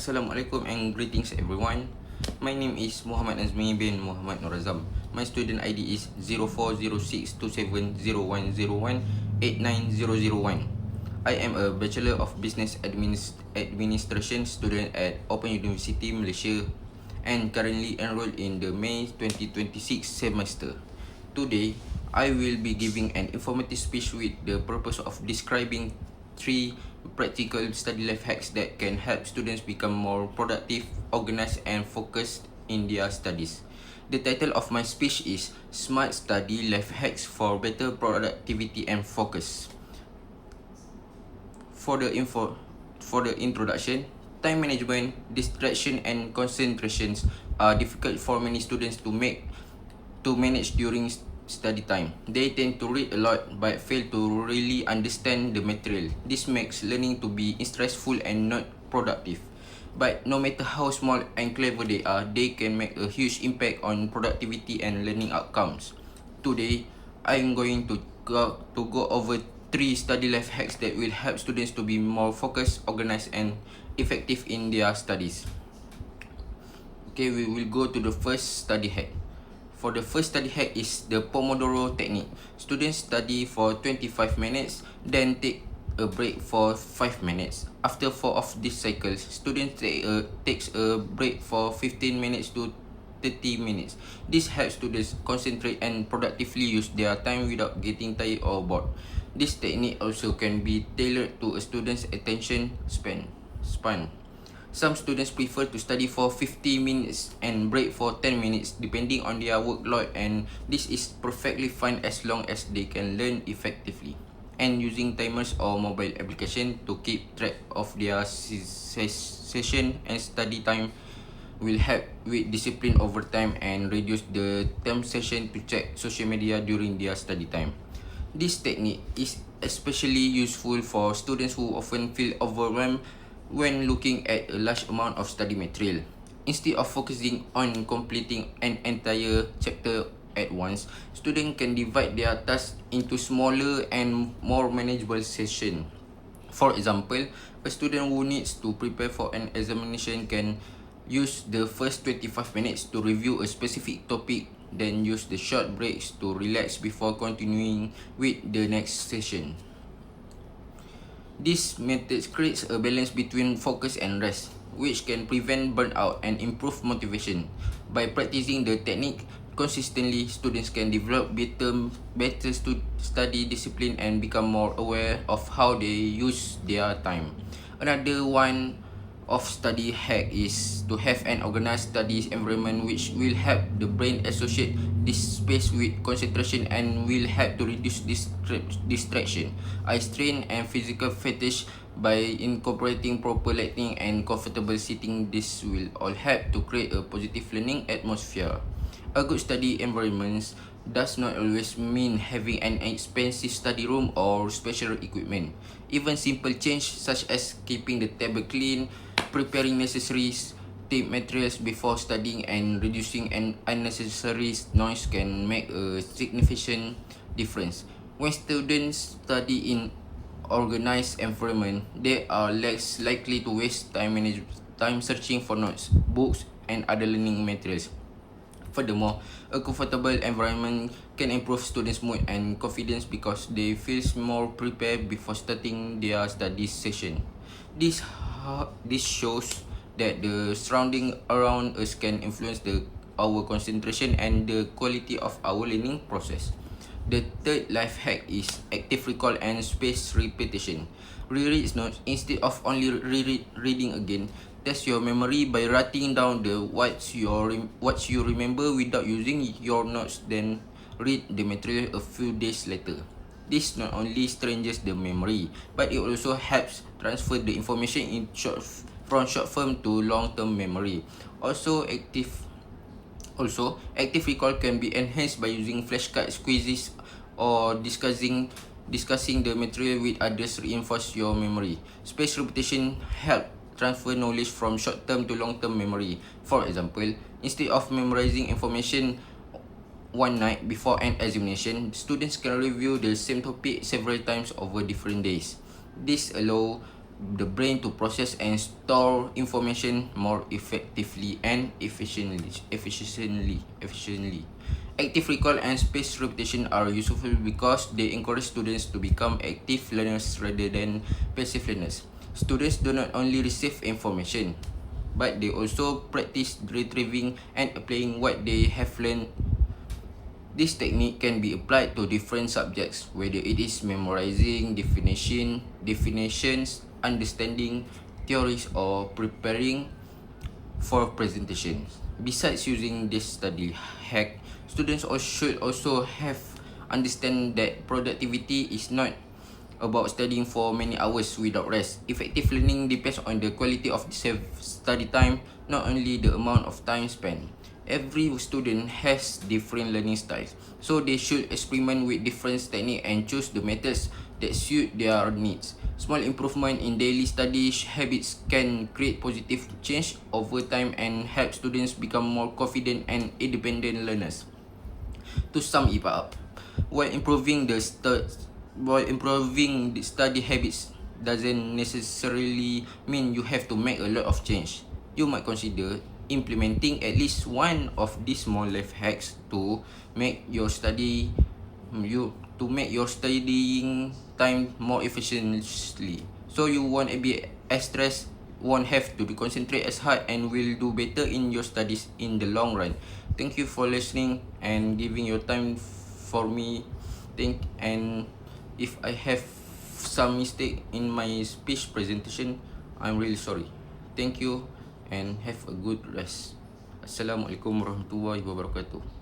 Assalamualaikum and greetings everyone. My name is Mohamad Nazmi bin Mohamad Norazam. My student ID is 0406270101890001. I am a Bachelor of Business Administration student at Open University Malaysia and currently enrolled in the May 2026 semester. Today, I will be giving an informative speech with the purpose of describing 3 practical study life hacks that can help students become more productive, organized and focused in their studies. The title of my speech is Smart Study Life Hacks for Better Productivity and Focus. For the introduction, time management, distraction and concentrations are difficult for many students to manage during study time. They tend to read a lot but fail to really understand the material. This makes learning to be stressful and not productive. But no matter how small and clever they are, they can make a huge impact on productivity and learning outcomes. Today, I'm going to go over 3 study life hacks that will help students to be more focused, organized and effective in their studies. Okay, we will go to the first study hack. For the first study hack is the Pomodoro technique. Students study for 25 minutes, then take a break for 5 minutes. After 4 of these cycles, students takes a break for 15 minutes to 30 minutes. This helps students concentrate and productively use their time without getting tired or bored. This technique also can be tailored to a student's attention span. Some students prefer to study for 50 minutes and break for 10 minutes depending on their workload, and this is perfectly fine as long as they can learn effectively. And using timers or mobile application to keep track of their session and study time will help with discipline over time and reduce the time session to check social media during their study time. This technique is especially useful for students who often feel overwhelmed when looking at a large amount of study material. Instead of focusing on completing an entire chapter at once, students can divide their tasks into smaller and more manageable sessions. For example, a student who needs to prepare for an examination can use the first 25 minutes to review a specific topic, then use the short breaks to relax before continuing with the next session. This method creates a balance between focus and rest, which can prevent burnout and improve motivation. By practicing the technique consistently, students can develop better study discipline and become more aware of how they use their time. Another one of study hack is to have an organized study environment, which will help the brain associate this space with concentration and will help to reduce distraction, eye strain and physical fatigue. By incorporating proper lighting and comfortable seating, this will all help to create a positive learning atmosphere. A good study environment does not always mean having an expensive study room or special equipment. Even simple change such as keeping the table clean, preparing necessary materials before studying and reducing an unnecessary noise can make a significant difference. When students study in organized environment, they are less likely to waste time searching for notes, books and other learning materials. Furthermore, a comfortable environment can improve students' mood and confidence because they feel more prepared before starting their study session. This shows that the surrounding around us can influence our concentration and the quality of our learning process. The third life hack is active recall and spaced repetition. Reread notes instead of only reading again. Test your memory by writing down what you remember without using your notes, then read the material a few days later. This not only strengthens the memory, but it also helps transfer the information from short term to long term memory. Active recall can be enhanced by using flashcards, quizzes, or discussing the material with others reinforce your memory. Spaced repetition help transfer knowledge from short-term to long-term memory. For example, instead of memorizing information one night before an examination, students can review the same topic several times over different days. This allows the brain to process and store information more effectively and efficiently. Active recall and spaced repetition are useful because they encourage students to become active learners rather than passive learners. Students do not only receive information, but they also practice retrieving and applying what they have learned. This technique can be applied to different subjects, whether it is memorizing definitions, understanding theories, or preparing for presentations. Besides using this study hack, students should also have understand that productivity is not about studying for many hours without rest. Effective learning depends on the quality of the study time, not only the amount of time spent. Every student has different learning styles, so they should experiment with different techniques and choose the methods that suit their needs. Small improvement in daily study habits can create positive change over time and help students become more confident and independent learners. To sum it up, while improving the study habits doesn't necessarily mean you have to make a lot of change. You might consider implementing at least one of these small life hacks to make your studying time more efficiently. So you won't be as stressed, won't have to concentrate as hard, and will do better in your studies in the long run. Thank you for listening and giving your time for me. And if I have some mistake in my speech presentation, I'm really sorry. Thank you and have a good rest. Assalamualaikum warahmatullahi wabarakatuh.